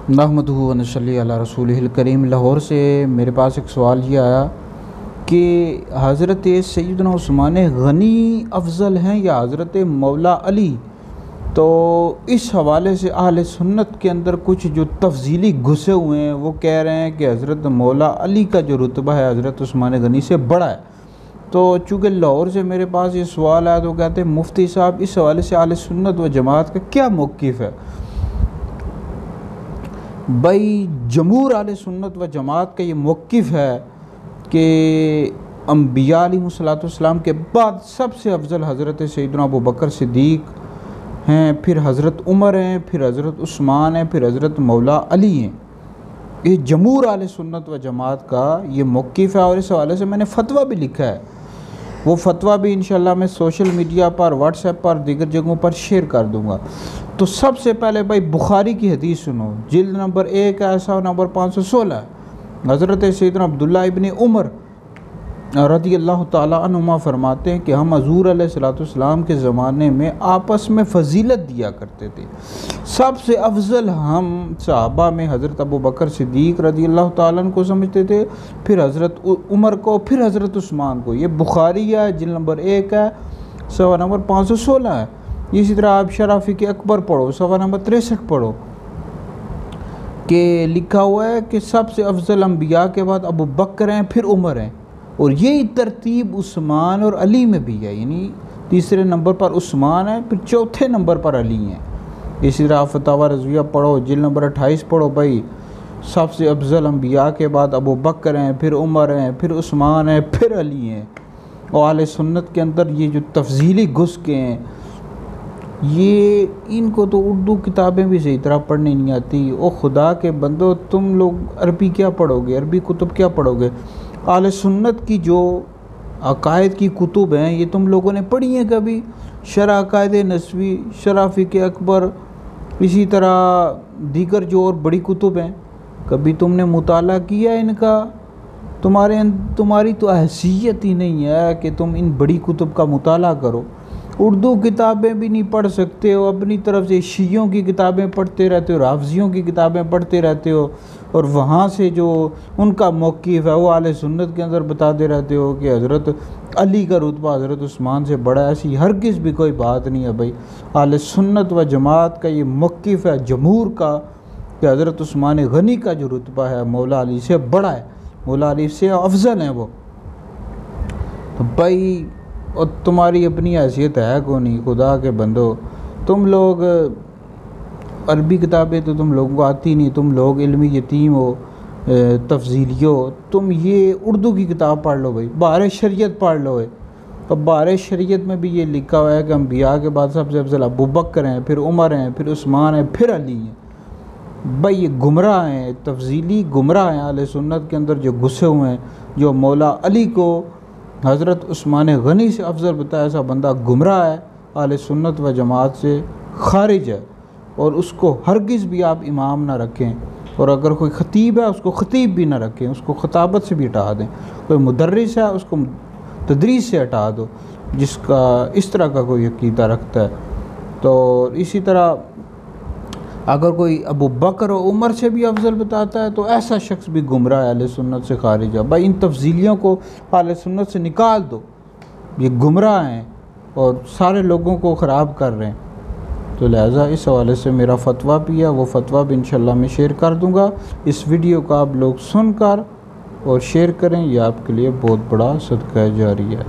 नहमदुहु व नसल्ली अला रसूलिहिल करीम। लाहौर से मेरे पास एक सवाल ये आया कि हज़रत सैयदना उस्मान गनी अफ़ज़ल हैं या हज़रत मौला अली। तो इस हवाले से अहले सुन्नत के अंदर कुछ जो तफ़ज़ीली घुसे हुए हैं वो कह रहे हैं कि हज़रत मौला अली का जो रुतबा है हज़रत उस्मान गनी से बड़ा है। तो चूँकि लाहौर से मेरे पास ये सवाल आया तो कहते हैं मुफ्ती साहब इस हवाले से अहले सुन्नत व जमात का क्या मौक़िफ़ है। भाई जमहूर अहले सुन्नत व जमात का ये मौक़िफ़ है कि अम्बिया अलैहिमुस्सलाम के बाद सबसे अफजल हज़रत सैयदना अबू बकर सिद्दीक़ हैं, फिर हज़रत उमर हैं, फिर हज़रत उस्मान हैं, फिर हज़रत मौला अली हैं। ये जमहूर अहले सुन्नत व जमात का ये मौक़िफ़ है और इस हवाले से मैंने फ़तवा भी लिखा है। वो फ़तवा भी इंशाअल्लाह मैं सोशल मीडिया पर, व्हाट्सएप पर, दीगर जगहों पर शेयर कर दूँगा। तो सबसे पहले भाई बुखारी की हदीस सुनो, जिल्द नंबर 1 ऐसा नंबर 516। हज़रत सैयदना अब्दुल्लाह इब्न उमर रज़ियल्लाहु ताला अन्हुमा फरमाते हैं कि हम हज़ूर अलैहिस्सलाम के ज़माने में आपस में फ़जीलत दिया करते थे। सबसे अफजल हम सहाबा में हज़रत अबू बकर सिद्दीक़ रज़ियल्लाहु ताला अन्हु को समझते थे, फिर हज़रत उमर को, फिर हज़रत उस्मान को। ये बुखारी है, जिल्द नंबर 1 है, सवा नंबर 516 है। इसी तरह आप शराफ़ी के अकबर पढ़ो, सवा नंबर 63 पढ़ो कि लिखा हुआ है कि सबसे अफजल अम्बिया के बाद अबू बकर हैं, फिर उमर हैं, और यही तरतीब उस्मान और अली में भी है। यानी तीसरे नंबर पर उस्मान है, फिर चौथे नंबर पर अली हैं। इसी तरह फतावा रज़विया पढ़ो, जिल्द नंबर 28 पढ़ो भाई, सबसे अफजल अम्बिया के बाद अबू बकर हैं, फिर उमर हैं, फिर उस्मान हैं, फिर अली हैं। और अहले सुन्नत के अंदर ये जो तफ़ज़ीली घुस के हैं, ये इनको तो उर्दू किताबें भी सही तरह पढ़नी नहीं आती। ओ खुदा के बंदो, तुम लोग अरबी क्या पढ़ोगे, अरबी कुतुब क्या पढ़ोगे। अहले सुन्नत की जो अकायद की कुतुब हैं ये तुम लोगों ने पढ़ी हैं कभी? शरह अकायद नस्वी, शरह फ़िक़्ह अकबर, इसी तरह दीगर जो और बड़ी कुतुब हैं, कभी तुमने मुताला किया इनका? तुम्हारी तो हैसियत ही नहीं है कि तुम इन बड़ी कुतुब का मुताला करो। उर्दू किताबें भी नहीं पढ़ सकते हो, अपनी तरफ से शियों की किताबें पढ़ते रहते हो, राफ़ज़ियों की किताबें पढ़ते रहते हो, और वहाँ से जो उनका मौक़िफ़ है वो अहले सुन्नत के अंदर बताते रहते हो कि हज़रत अली का रुतबा हज़रत उस्मान से बड़ा है। ऐसी हरगिज़ भी कोई बात नहीं है भाई। अहले सुन्नत व जमात का ये मौक़िफ़ है जमहूर का कि हज़रत उस्मान गनी का जो रुतबा है मौला अली से बड़ा है, मौला अली से अफजल हैं वो। तो भाई और तुम्हारी अपनी हैसियत है को नहीं, खुदा के बंदो। तुम लोग अरबी किताबें तो तुम लोगों को आती नहीं, तुम लोग इल्मी यतीम हो, तफ़ज़ीली हो। तुम ये उर्दू की किताब पढ़ लो भाई, बारे शरीयत पढ़ लो है। अब बारे शरीयत में भी ये लिखा हुआ है कि अम्बिया के बाद सबसे अफजल अबू बकर हैं, फिर उमर हैं, फिर उस्मान हैं, फिर अली हैं। भाई ये गुमराह हैं, तफ़ज़ीली गुमराह हैं। अहले सुन्नत के अंदर जो घुसे हुए हैं, जो मौला अली को हज़रत उस्मान गनी से अफजल बताया, ऐसा बंदा गुमराह है, अहले सुन्नत व जमात से खारिज है, और उसको हरगिज़ भी आप इमाम ना रखें। और अगर कोई ख़तीब है उसको ख़तीब भी ना रखें, उसको ख़ताबत से भी हटा दें। कोई मुदर्रिस है उसको तदरीस से हटा दो, जिसका इस तरह का कोई अक़ीदा रखता है। तो इसी तरह अगर कोई अबू बकर और उमर से भी अफजल बताता है तो ऐसा शख्स भी गुमराह है, अहले सुन्नत से खारिज है। भाई इन तफ़ज़ीलियों को अहले सुन्नत से निकाल दो, ये गुमराह हैं और सारे लोगों को ख़राब कर रहे हैं। तो लिहाजा इस हवाले से मेरा फ़तवा भी है, वो फ़तवा भी इंशाअल्लाह मैं शेयर कर दूँगा। इस वीडियो को आप लोग सुनकर और शेयर करें, यह आपके लिए बहुत बड़ा सदका जारी है।